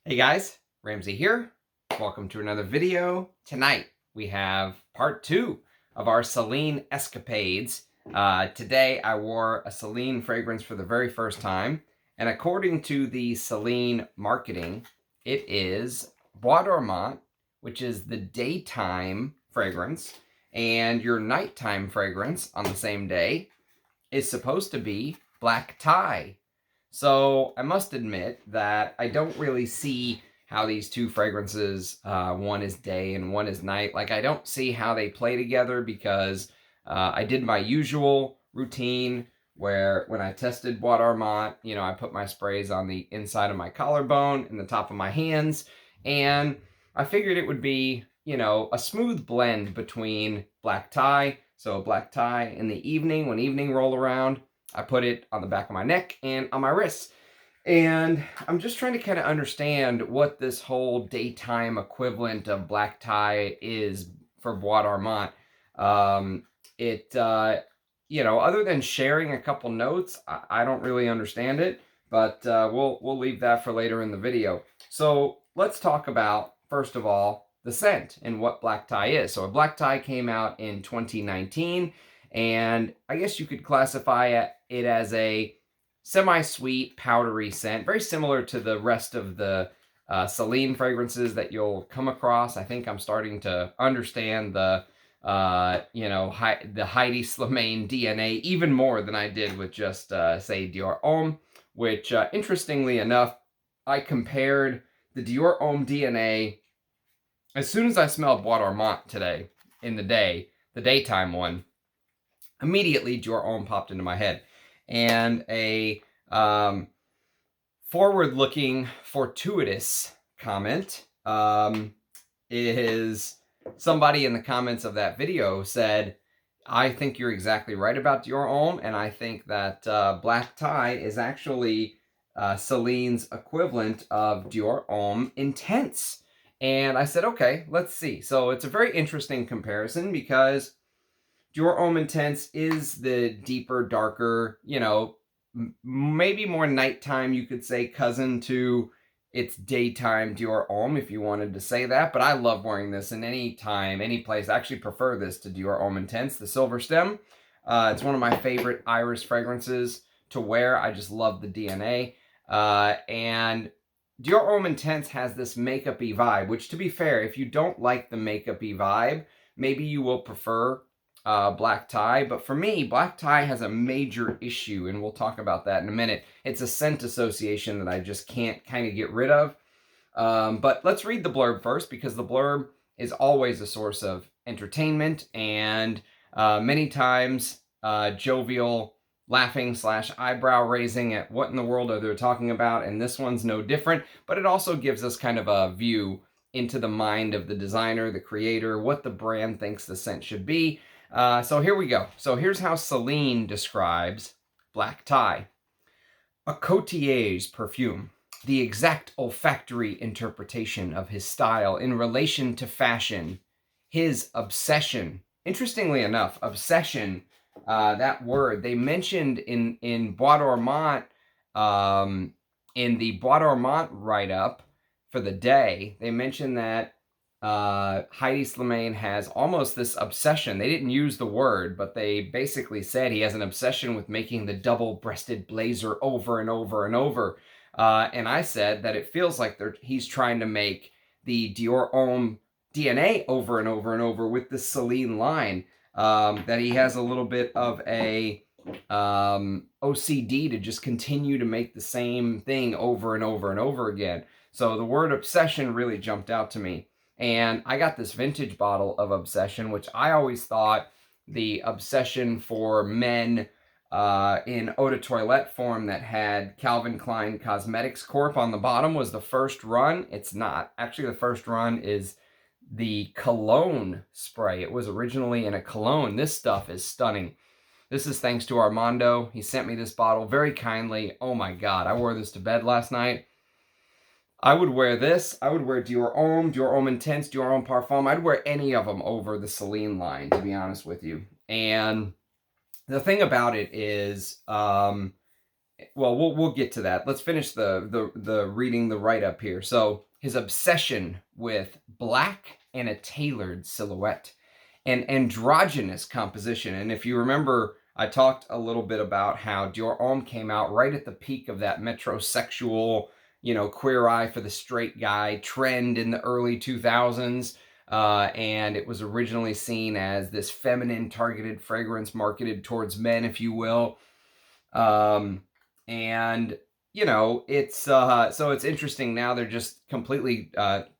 Hey guys, Ramsey here. Welcome to another video. Tonight we have part 2 of our Celine escapades. Today I wore a Celine fragrance for the very first time, and according to the Celine marketing, it is Bois d'Ormont, which is the daytime fragrance, and your nighttime fragrance on the same day is supposed to be black tie. So I must admit that I don't really see how these two fragrances, one is day and one is night, like I don't see how they play together because I did my usual routine where when I tested Bois d'Ormont, I put my sprays on the inside of my collarbone and the top of my hands, and I figured it would be, a smooth blend between black tie. So black tie in the evening, when evening roll around, I put it on the back of my neck and on my wrists. And I'm just trying to kind of understand what this whole daytime equivalent of black tie is for Bois d'Ormont. Other than sharing a couple notes, I don't really understand it, but we'll leave that for later in the video. So let's talk about, first of all, the scent and what black tie is. So a black tie came out in 2019, and I guess you could classify it as a semi-sweet, powdery scent, very similar to the rest of the Celine fragrances that you'll come across. I think I'm starting to understand the Heidi Slimane DNA even more than I did with just, say, Dior Homme, which, interestingly enough, I compared the Dior Homme DNA as soon as I smelled Bois d'Ormont today in the daytime one. Immediately, Dior Homme popped into my head. And a forward-looking, fortuitous comment is somebody in the comments of that video said, I think you're exactly right about Dior Homme, and I think that black tie is actually Celine's equivalent of Dior Homme Intense. And I said, okay, let's see. So it's a very interesting comparison because Dior Homme Intense is the deeper, darker, maybe more nighttime, you could say, cousin to its daytime Dior Homme, if you wanted to say that. But I love wearing this in any time, any place. I actually prefer this to Dior Homme Intense, the Silver Stem. It's one of my favorite iris fragrances to wear. I just love the DNA. And Dior Homme Intense has this makeup-y vibe, which, to be fair, if you don't like the makeup-y vibe, maybe you will prefer black tie. But for me, black tie has a major issue, and we'll talk about that in a minute. It's a scent association that I just can't kind of get rid of. But let's read the blurb first, because the blurb is always a source of entertainment and many times jovial laughing / eyebrow raising at what in the world are they talking about, and this one's no different. But it also gives us kind of a view into the mind of the designer, the creator, what the brand thinks the scent should be. So here we go. So here's how Celine describes black tie. A cotillier's perfume, the exact olfactory interpretation of his style in relation to fashion, his obsession. Interestingly enough, obsession, that word, they mentioned in Bois d'Ormont, in the Bois d'Ormont write-up for the day, they mentioned that Heidi Slimane has almost this obsession. They didn't use the word, but they basically said he has an obsession with making the double-breasted blazer over and over and over. And I said that it feels like he's trying to make the Dior Homme DNA over and over and over with the Celine line. That he has a little bit of a OCD to just continue to make the same thing over and over and over again. So the word obsession really jumped out to me. And I got this vintage bottle of Obsession, which I always thought the Obsession for men in eau de toilette form that had Calvin Klein Cosmetics Corp on the bottom was the first run. It's not. Actually, the first run is the cologne spray. It was originally in a cologne. This stuff is stunning. This is thanks to Armando. He sent me this bottle very kindly. Oh my God, I wore this to bed last night. I would wear this. I would wear Dior Homme Intense, Dior Homme Parfum. I'd wear any of them over the Celine line, to be honest with you. And the thing about it is, well, we'll get to that. Let's finish the reading the write-up here. So his obsession with black and a tailored silhouette and androgynous composition. And if you remember, I talked a little bit about how Dior Homme came out right at the peak of that metrosexual, queer eye for the straight guy trend in the early 2000s. And it was originally seen as this feminine targeted fragrance marketed towards men, if you will. And it's so it's interesting now they're just completely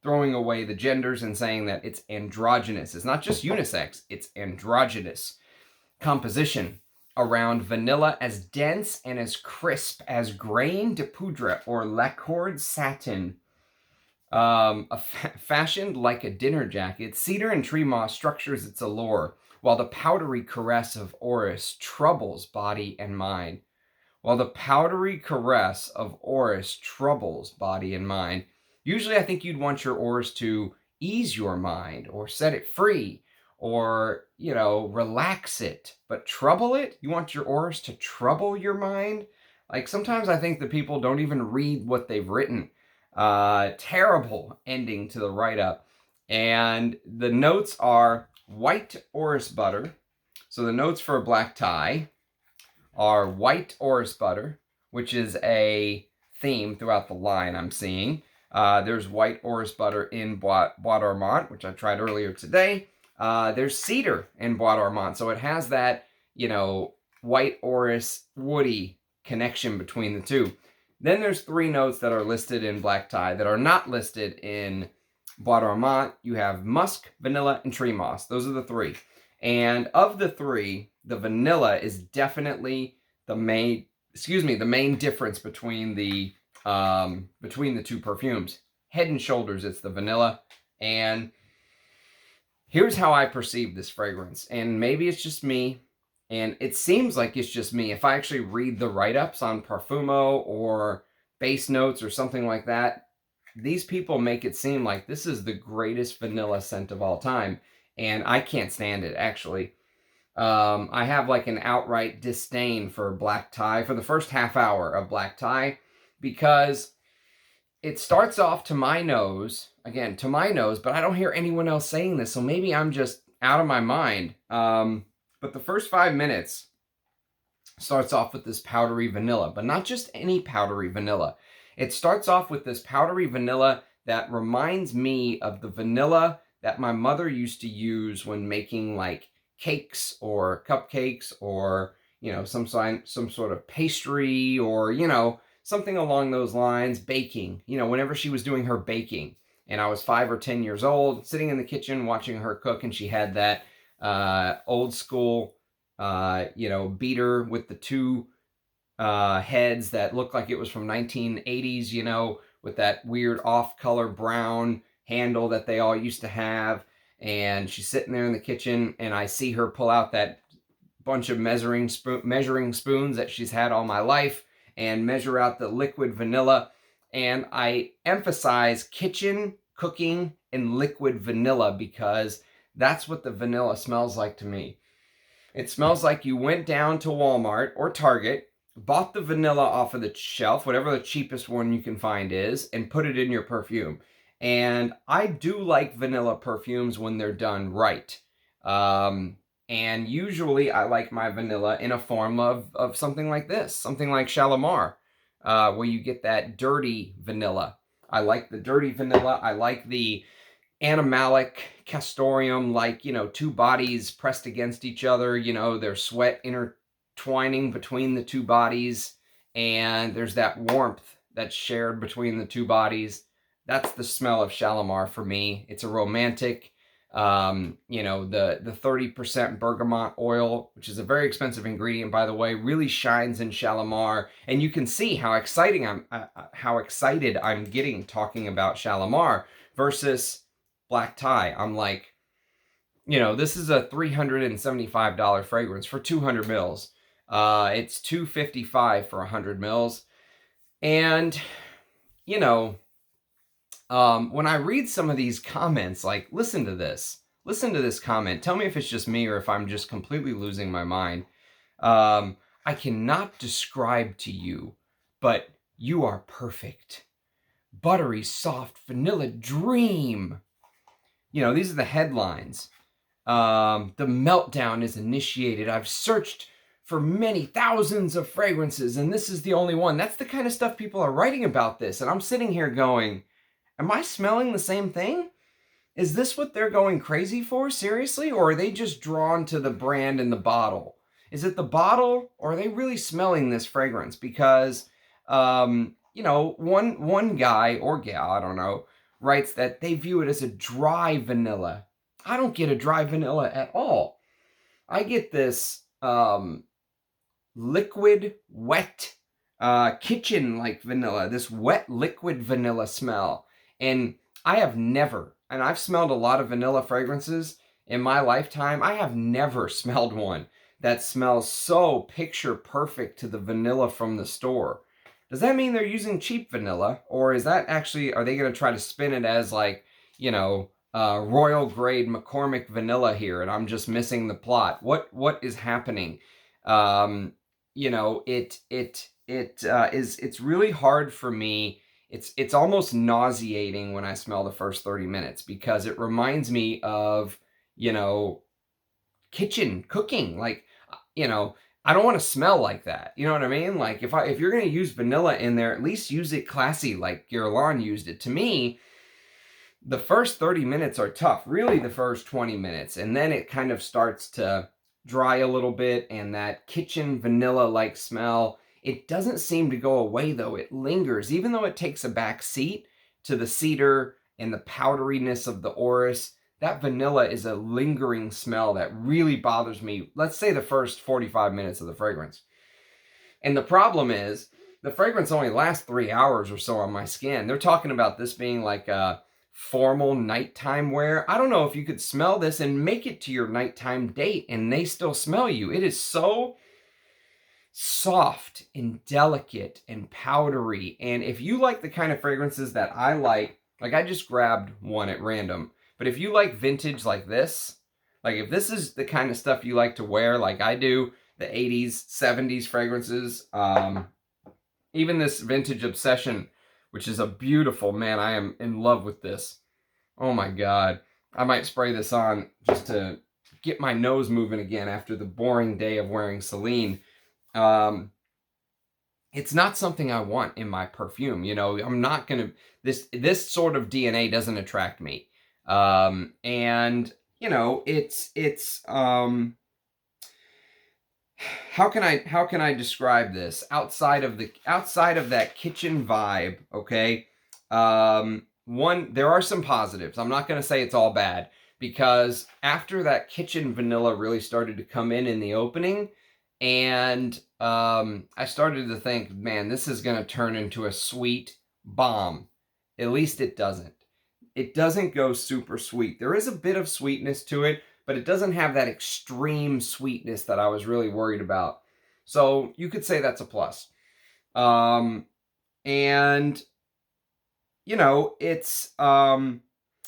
throwing away the genders and saying that it's androgynous. It's not just unisex, it's androgynous composition around vanilla as dense and as crisp as grain de poudre or lacquered satin. Fashioned like a dinner jacket, cedar and tree moss structures its allure, while the powdery caress of orris troubles body and mind. While the powdery caress of orris troubles body and mind. Usually I think you'd want your orris to ease your mind or set it free or, relax it. But trouble it? You want your orris to trouble your mind? Like sometimes I think that people don't even read what they've written. Terrible ending to the write-up. And the notes are white orris butter. So the notes for a black tie are white orris butter, which is a theme throughout the line I'm seeing. There's white orris butter in Bois d'Armont, which I tried earlier today. There's cedar in Bois d'Armont, so it has that, white orris woody connection between the two. Then there's 3 notes that are listed in black tie that are not listed in Bois d'Armont. You have musk, vanilla, and tree moss. Those are the 3. And of the 3, the vanilla is definitely the main difference between the 2 perfumes. Head and shoulders, it's the vanilla. And here's how I perceive this fragrance. And maybe it's just me, and it seems like it's just me. If I actually read the write-ups on Parfumo or Base Notes or something like that, these people make it seem like this is the greatest vanilla scent of all time. And I can't stand it, actually. I have like an outright disdain for black tie for the first half hour of black tie because it starts off to my nose, but I don't hear anyone else saying this, so maybe I'm just out of my mind. But the first 5 minutes starts off with this powdery vanilla, but not just any powdery vanilla. It starts off with this powdery vanilla that reminds me of the vanilla that my mother used to use when making like cakes or cupcakes or, some sort of pastry or, something along those lines, baking, whenever she was doing her baking. And I was 5 or 10 years old, sitting in the kitchen watching her cook, and she had that old school, beater with the 2 heads that looked like it was from 1980s, with that weird off-color brown handle that they all used to have. And she's sitting there in the kitchen, and I see her pull out that bunch of measuring spoons that she's had all my life and measure out the liquid vanilla. And I emphasize kitchen, cooking, and liquid vanilla because that's what the vanilla smells like to me. It smells like you went down to Walmart or Target, bought the vanilla off of the shelf, whatever the cheapest one you can find is, and put it in your perfume. And I do like vanilla perfumes when they're done right. And usually I like my vanilla in a form of something like this, something like Shalimar, where you get that dirty vanilla. I like the dirty vanilla. I like the animalic castoreum, like, 2 bodies pressed against each other, their sweat intertwining between the 2 bodies. And there's that warmth that's shared between the 2 bodies. That's the smell of Shalimar for me. It's a romantic, the 30% bergamot oil, which is a very expensive ingredient, by the way, really shines in Shalimar. And you can see how excited I'm getting talking about Shalimar versus black tie. I'm like, this is a $375 fragrance for 200 mils. It's $255 for 100 mils. And, when I read some of these comments, like, listen to this comment. Tell me if it's just me or if I'm just completely losing my mind. I cannot describe to you, but you are perfect. Buttery, soft, vanilla dream. You know, these are the headlines. The meltdown is initiated. I've searched for many thousands of fragrances, and this is the only one. That's the kind of stuff people are writing about this. And I'm sitting here going, am I smelling the same thing? Is this what they're going crazy for? Seriously? Or are they just drawn to the brand and the bottle? Is it the bottle, or are they really smelling this fragrance? Because, you know, one guy or gal, I don't know, writes that they view it as a dry vanilla. I don't get a dry vanilla at all. I get this liquid, wet, kitchen-like vanilla, this wet liquid vanilla smell. And I have never, and I've smelled a lot of vanilla fragrances in my lifetime, I have never smelled one that smells so picture perfect to the vanilla from the store. Does that mean they're using cheap vanilla? Or is that actually, are they going to try to spin it as like, you know, royal grade McCormick vanilla here, and I'm just missing the plot? What is happening? You know, it's really hard for me. It's almost nauseating when I smell the first 30 minutes, because it reminds me of, you know, kitchen cooking. Like, you know, I don't want to smell like that. You know what I mean? Like, if you're going to use vanilla in there, at least use it classy like Guerlain used it. To me, the first 30 minutes are tough, really the first 20 minutes, and then it kind of starts to dry a little bit, and that kitchen vanilla-like smell, it doesn't seem to go away though. It lingers, even though it takes a back seat to the cedar and the powderiness of the orris. That vanilla is a lingering smell that really bothers me, let's say the first 45 minutes of the fragrance. And the problem is, the fragrance only lasts 3 hours or so on my skin. They're talking about this being like a formal nighttime wear. I don't know if you could smell this and make it to your nighttime date and they still smell you. It is so soft and delicate and powdery. And if you like the kind of fragrances that I like I just grabbed one at random, but if you like vintage like this, like if this is the kind of stuff you like to wear like I do, the 80s, 70s fragrances, even this Vintage Obsession, which is a beautiful, man, I am in love with this. Oh my God. I might spray this on just to get my nose moving again after the boring day of wearing Celine. It's not something I want in my perfume. You know, I'm not going to, this sort of DNA doesn't attract me. And, you know, how can I describe this outside of that kitchen vibe? Okay. There are some positives. I'm not going to say it's all bad, because after that kitchen vanilla really started to come in the opening, and I started to think, man, this is going to turn into a sweet bomb. At least it doesn't. It doesn't go super sweet. There is a bit of sweetness to it, but it doesn't have that extreme sweetness that I was really worried about. So you could say that's a plus. And, you know, it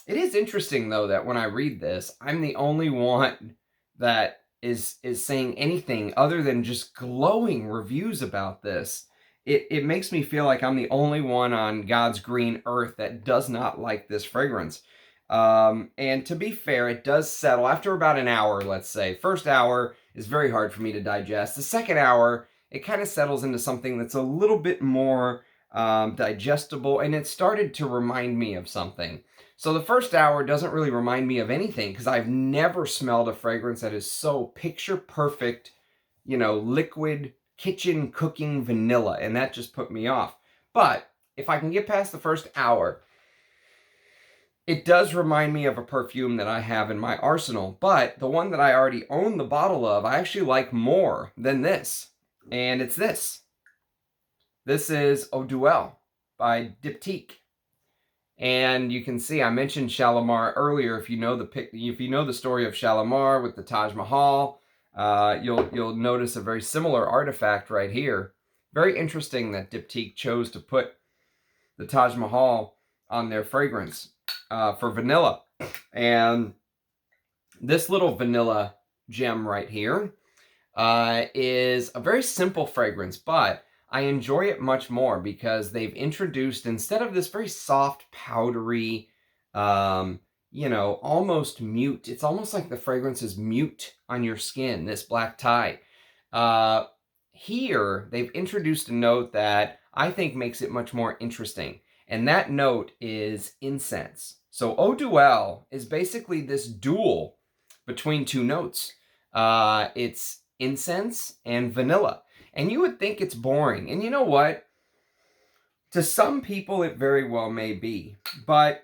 is interesting, though, that when I read this, I'm the only one that is saying anything other than just glowing reviews about this. It makes me feel like I'm the only one on God's green earth that does not like this fragrance. And to be fair, it does settle after about an hour, let's say. First hour is very hard for me to digest. The second hour, it kind of settles into something that's a little bit more digestible, and it started to remind me of something. So the first hour doesn't really remind me of anything, because I've never smelled a fragrance that is so picture perfect, you know, liquid kitchen cooking vanilla, and that just put me off. But if I can get past the first hour, it does remind me of a perfume that I have in my arsenal, but the one that I already own the bottle of, I actually like more than this, and it's this. This is Eau Duelle by Diptyque. And you can see I mentioned Shalimar earlier. If you know the story of Shalimar with the Taj Mahal, you'll notice a very similar artifact right here. Very interesting that Diptyque chose to put the Taj Mahal on their fragrance for vanilla. And this little vanilla gem right here, is a very simple fragrance, but I enjoy it much more because they've introduced, instead of this very soft, powdery, almost mute, it's almost like the fragrance is mute on your skin, this black tie. Uh, Here, they've introduced a note that I think makes it much more interesting, and that note is incense. So Eau Duel is basically this duel between two notes. It's incense and vanilla. And you would think it's boring. And you know what? To some people, it very well may be. But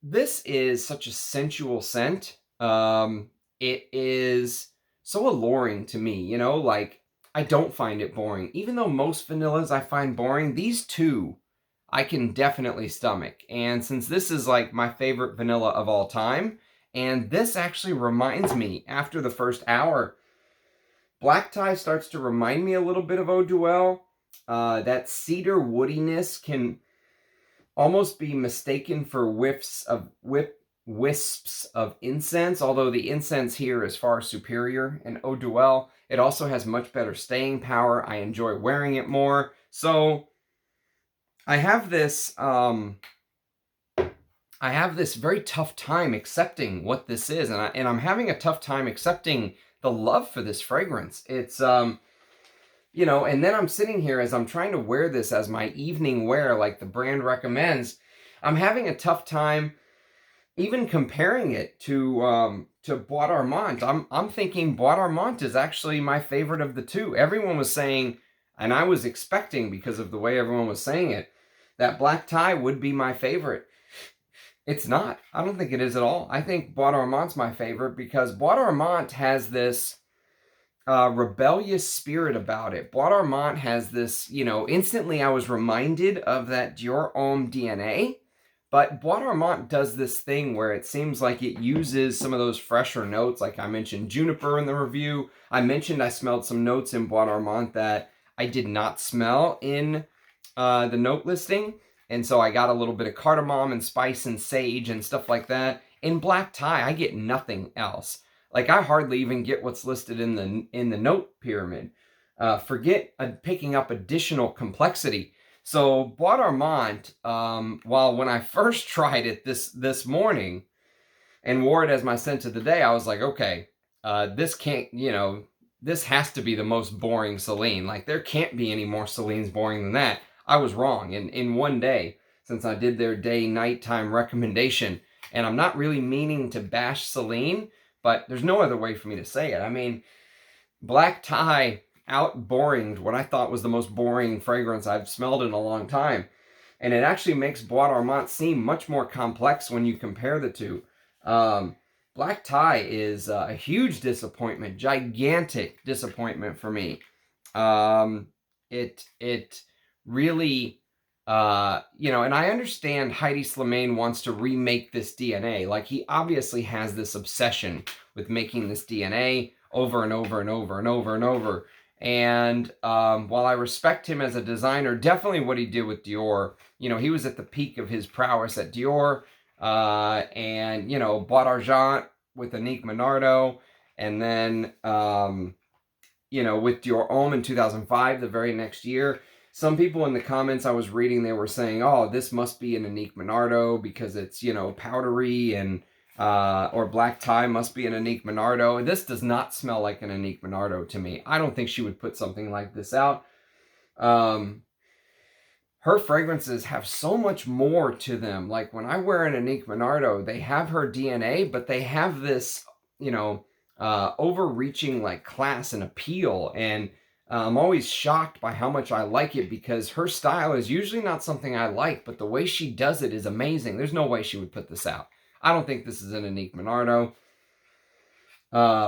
this is such a sensual scent. It is so alluring to me, like I don't find it boring. Even though most vanillas I find boring, these two I can definitely stomach. And since this is like my favorite vanilla of all time, and this actually reminds me, after the first hour, black tie starts to remind me a little bit of Eau Duel. That cedar woodiness can almost be mistaken for wisps of incense, although the incense here is far superior in Eau Duel. It also has much better staying power. I enjoy wearing it more. So I have this very tough time accepting what this is, and I'm having a tough time accepting the love for this fragrance. It's and then I'm sitting here as I'm trying to wear this as my evening wear, like the brand recommends. I'm having a tough time even comparing it to Bois d'Armand. I'm thinking Bois d'Armand is actually my favorite of the two. Everyone was saying, and I was expecting, because of the way everyone was saying it, that black tie would be my favorite. It's not. I don't think it is at all. I think Bois d'Armand's my favorite because Bois d'Armand has this rebellious spirit about it. Bois d'Armand has this, instantly I was reminded of that Dior Homme DNA, but Bois d'Armand does this thing where it seems like it uses some of those fresher notes, like I mentioned juniper in the review. I mentioned I smelled some notes in Bois d'Armand that I did not smell in the note listing, and so I got a little bit of cardamom and spice and sage and stuff like that. In black tie, I get nothing else. Like, I hardly even get what's listed in the note pyramid. Forget picking up additional complexity. So Bois d'Armand, while when I first tried it this morning and wore it as my scent of the day, I was like, okay, this can't, this has to be the most boring Celine. Like, there can't be any more Celines boring than that. I was wrong. In one day, since I did their day-nighttime recommendation, and I'm not really meaning to bash Celine, but there's no other way for me to say it. I mean, black tie out-boringed what I thought was the most boring fragrance I've smelled in a long time. And it actually makes Bois d'Armand seem much more complex when you compare the two. Black tie is a huge disappointment, gigantic disappointment for me. It really, and I understand Heidi Slimane wants to remake this DNA. Like, he obviously has this obsession with making this DNA over and over and over and over and over. And while I respect him as a designer, definitely what he did with Dior, he was at the peak of his prowess at Dior. And, Bois d'Argent with Annick Minardo. And then, with Dior Homme in 2005, the very next year. Some people in the comments I was reading, they were saying, oh, this must be an Annick Minardo because it's, powdery, and or black tie must be an Annick Minardo. This does not smell like an Annick Minardo to me. I don't think she would put something like this out. Her fragrances have so much more to them. Like, when I wear an Annick Minardo, they have her DNA, but they have this, overreaching like class and appeal, and I'm always shocked by how much I like it because her style is usually not something I like, but the way she does it is amazing. There's no way she would put this out. I don't think this is an Annick Minardo.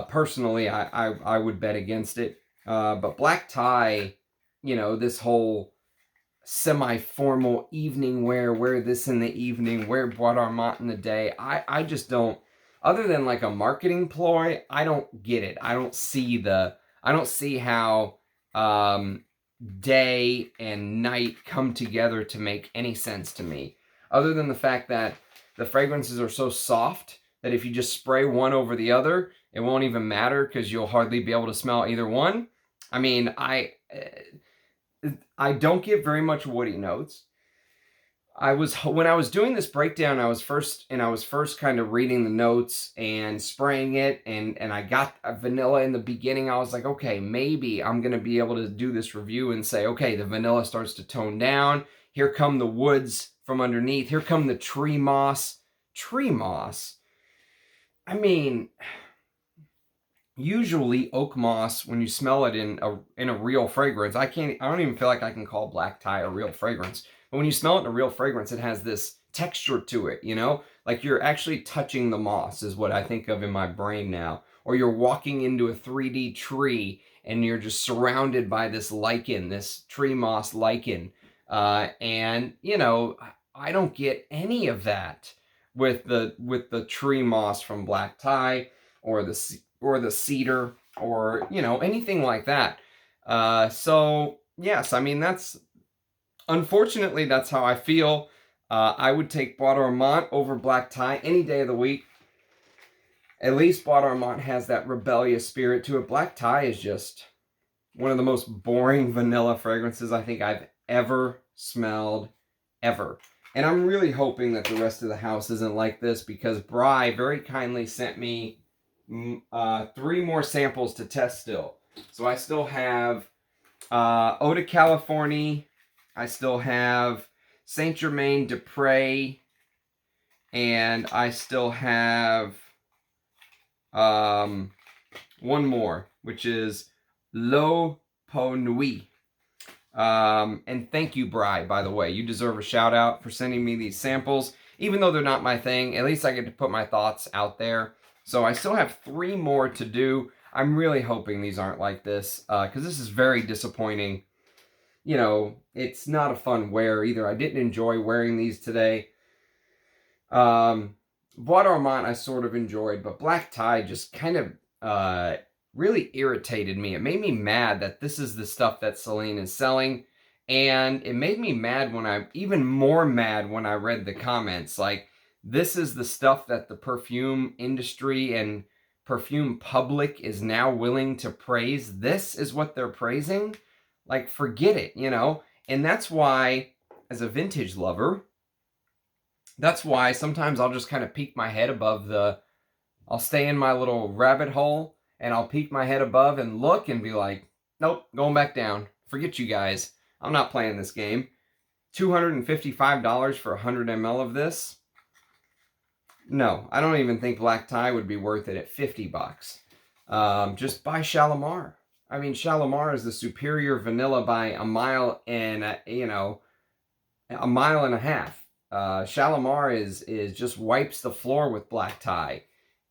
Personally, I would bet against it. But black tie, this whole semi-formal evening wear this in the evening, wear Bois d'Armand in the day, I just don't, other than like a marketing ploy, I don't get it. I don't see how day and night come together to make any sense to me, other than the fact that the fragrances are so soft that if you just spray one over the other, It won't even matter because you'll hardly be able to smell either one. I mean, I don't get very much woody notes. When I was doing this breakdown, I was first kind of reading the notes and spraying it, and I got a vanilla in the beginning. I was like, okay, maybe I'm gonna be able to do this review and say, okay, the vanilla starts to tone down. Here come the woods from underneath. Here come the tree moss. Tree moss. I mean, usually oak moss, when you smell it in a real fragrance, I don't even feel like I can call black tie a real fragrance. But when you smell it in a real fragrance, it has this texture to it, you know? Like you're actually touching the moss is what I think of in my brain now. Or you're walking into a 3D tree and you're just surrounded by this lichen, this tree moss lichen. And, you know, I don't get any of that with the tree moss from black tie or the cedar or, you know, anything like that. So, yes, I mean, unfortunately, that's how I feel. I would take Bois d'Armont over black tie any day of the week. At least Bois d'Armont has that rebellious spirit to it. Black tie is just one of the most boring vanilla fragrances I think I've ever smelled, ever. And I'm really hoping that the rest of the house isn't like this, because Bri very kindly sent me 3 more samples to test still. So I still have Eau de Californie, I still have Saint Germain de Prés, and I still have one more, which is L'Eau Peau Nuit. And thank you, Bri, by the way. You deserve a shout out for sending me these samples. Even though they're not my thing, at least I get to put my thoughts out there. So I still have 3 more to do. I'm really hoping these aren't like this, because this is very disappointing. You know, it's not a fun wear either. I didn't enjoy wearing these today. Bois d'Armont I sort of enjoyed, but black tie just kind of really irritated me. It made me mad that this is the stuff that Celine is selling, and it made me mad even more mad when I read the comments. Like, this is the stuff that the perfume industry and perfume public is now willing to praise. This is what they're praising? Like, forget it, you know? And that's why, as a vintage lover, that's why sometimes I'll just kind of peek my head above I'll stay in my little rabbit hole, and I'll peek my head above and look and be like, nope, going back down. Forget you guys. I'm not playing this game. $255 for 100 ml of this? No, I don't even think black tie would be worth it at 50 bucks. Just buy Shalimar. I mean, Shalimar is the superior vanilla by a mile and a mile and a half. Shalimar is just wipes the floor with black tie.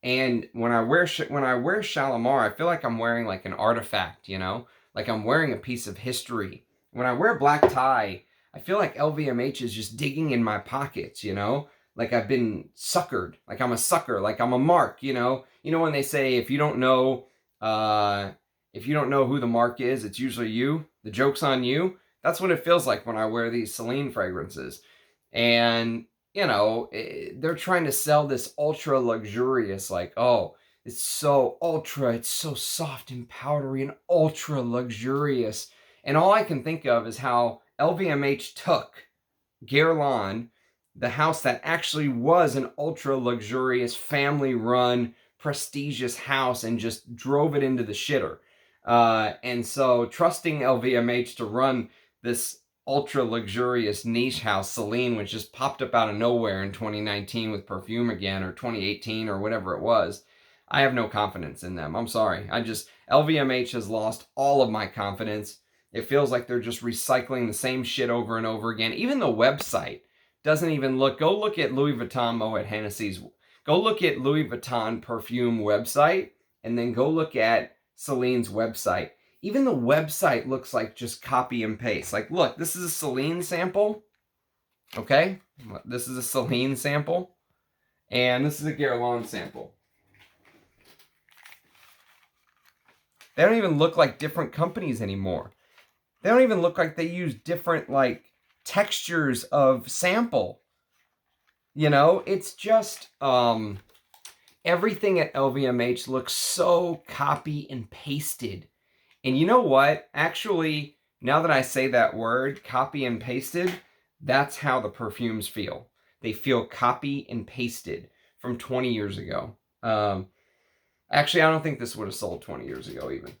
And when I wear Shalimar, I feel like I'm wearing like an artifact, you know, like I'm wearing a piece of history. When I wear black tie, I feel like LVMH is just digging in my pockets, you know, like I've been suckered, like I'm a sucker, like I'm a mark, you know. You know when they say if you don't know who the mark is, it's usually you. The joke's on you. That's what it feels like when I wear these Celine fragrances. And, you know, they're trying to sell this ultra luxurious, like, oh, it's so ultra, it's so soft and powdery and ultra luxurious. And all I can think of is how LVMH took Guerlain, the house that actually was an ultra luxurious, family run, prestigious house, and just drove it into the shitter. And so trusting LVMH to run this ultra luxurious niche house, Celine, which just popped up out of nowhere in 2019 with perfume again, or 2018 or whatever it was, I have no confidence in them. I'm sorry. LVMH has lost all of my confidence. It feels like they're just recycling the same shit over and over again. Even the website doesn't even go look at Louis Vuitton Moet Hennessy's, go look at Louis Vuitton perfume website, and then go look at Celine's website. Even the website looks like just copy and paste. Like, look, this is a Celine sample. Okay? This is a Celine sample. And this is a Guerlain sample. They don't even look like different companies anymore. They don't even look like they use different, like, textures of sample. You know, it's just, and everything at LVMH looks so copy and pasted. And you know what? Actually, now that I say that word, copy and pasted, that's how the perfumes feel. They feel copy and pasted from 20 years ago. Actually, I don't think this would have sold 20 years ago even.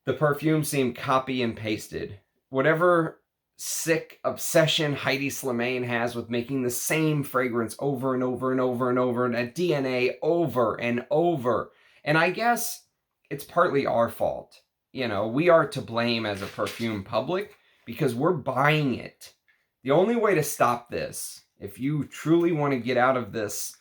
The perfume seemed copy and pasted. Whatever sick obsession Heidi Slimane has with making the same fragrance over and over and over and over, and a DNA over and over. And I guess it's partly our fault. You know, we are to blame as a perfume public because we're buying it. The only way to stop this, if you truly want to get out of this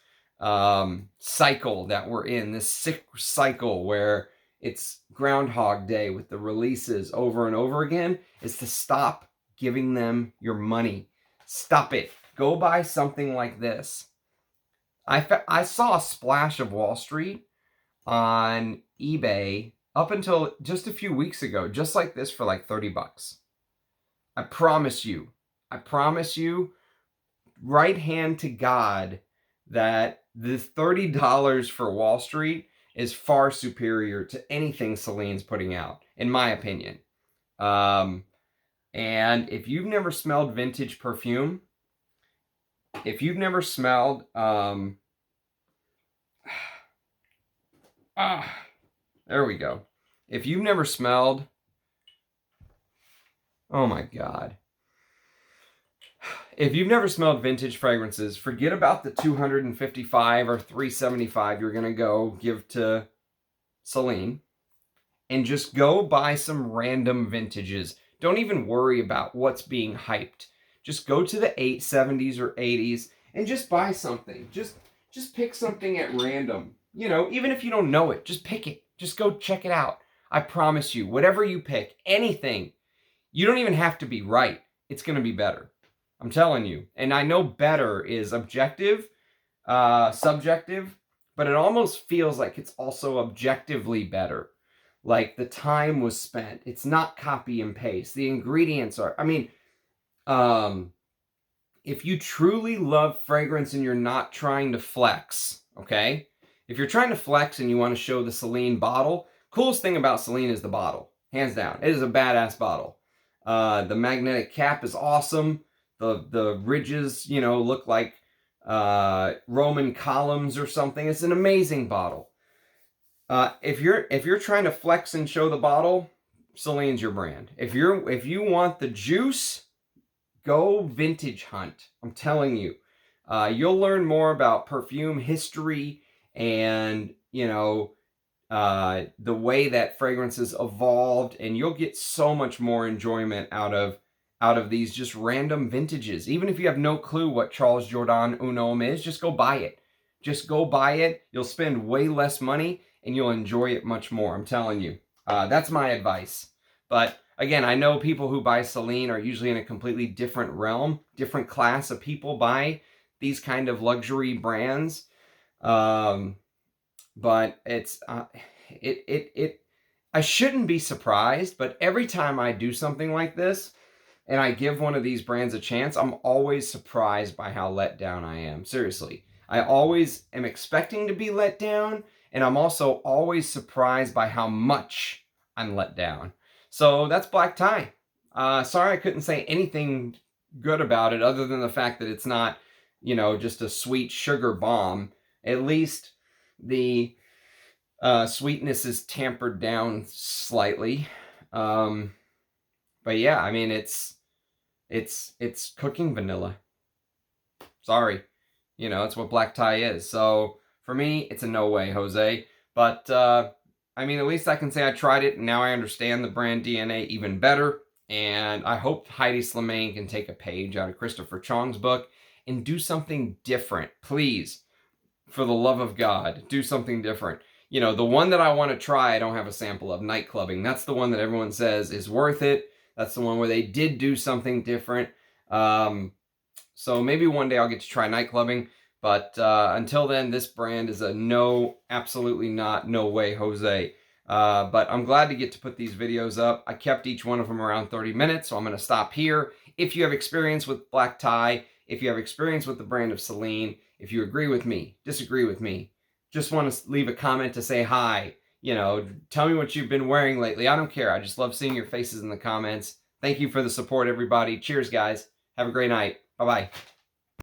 cycle that we're in, this sick cycle where it's Groundhog Day with the releases over and over again, is to stop giving them your money. Stop it. Go buy something like this. I saw a splash of Wall Street on eBay up until just a few weeks ago, just like this for like 30 bucks. I promise you, right hand to God, that the $30 for Wall Street is far superior to anything Celine's putting out, in my opinion. And if you've never smelled vintage perfume, if you've never smelled, there we go. If you've never smelled, oh my God. If you've never smelled vintage fragrances, forget about the $255 or $375 you're going to go give to Celine, and just go buy some random vintages. Don't even worry about what's being hyped. Just go to the 70s or 80s and just buy something. Just pick something at random. You know, even if you don't know it, just pick it. Just go check it out. I promise you, whatever you pick, anything, you don't even have to be right. It's going to be better. I'm telling you. And I know better is objective, subjective, but it almost feels like it's also objectively better. Like the time was spent. It's not copy and paste. The ingredients are, I mean, if you truly love fragrance and you're not trying to flex, okay? If you're trying to flex and you want to show the Celine bottle, coolest thing about Celine is the bottle. Hands down. It is a badass bottle. The magnetic cap is awesome. The ridges, you know, look like Roman columns or something. It's an amazing bottle. If you're trying to flex and show the bottle, Celine's your brand. If you want the juice, go vintage hunt. I'm telling you. You'll learn more about perfume history and, you know, the way that fragrances evolved, and you'll get so much more enjoyment out of these just random vintages. Even if you have no clue what Charles Jourdan Un Homme is, just go buy it. Just go buy it. You'll spend way less money and you'll enjoy it much more. I'm telling you. That's my advice. But again, I know people who buy Celine are usually in a completely different realm, different class of people buy these kind of luxury brands. But it's I shouldn't be surprised, but every time I do something like this and I give one of these brands a chance, I'm always surprised by how let down I am. Seriously. I always am expecting to be let down, and I'm also always surprised by how much I'm let down. So that's Black Tie. Sorry I couldn't say anything good about it other than the fact that it's not, you know, just a sweet sugar bomb. At least the sweetness is tampered down slightly. But yeah, I mean, it's cooking vanilla. Sorry. You know, it's what Black Tie is. So for me, it's a no way, Jose. But I mean, at least I can say I tried it, and now I understand the brand DNA even better. And I hope Heidi Slimane can take a page out of Christopher Chong's book and do something different. Please, for the love of God, do something different. You know, the one that I want to try, I don't have a sample of, Nightclubbing. That's the one that everyone says is worth it. That's the one where they did do something different. So maybe one day I'll get to try Nightclubbing. But until then, this brand is a no, absolutely not, no way, Jose. But I'm glad to get to put these videos up. I kept each one of them around 30 minutes, so I'm going to stop here. If you have experience with Black Tie, if you have experience with the brand of Celine, if you agree with me, disagree with me, just want to leave a comment to say hi. You know, tell me what you've been wearing lately. I don't care. I just love seeing your faces in the comments. Thank you for the support, everybody. Cheers, guys. Have a great night. Bye-bye.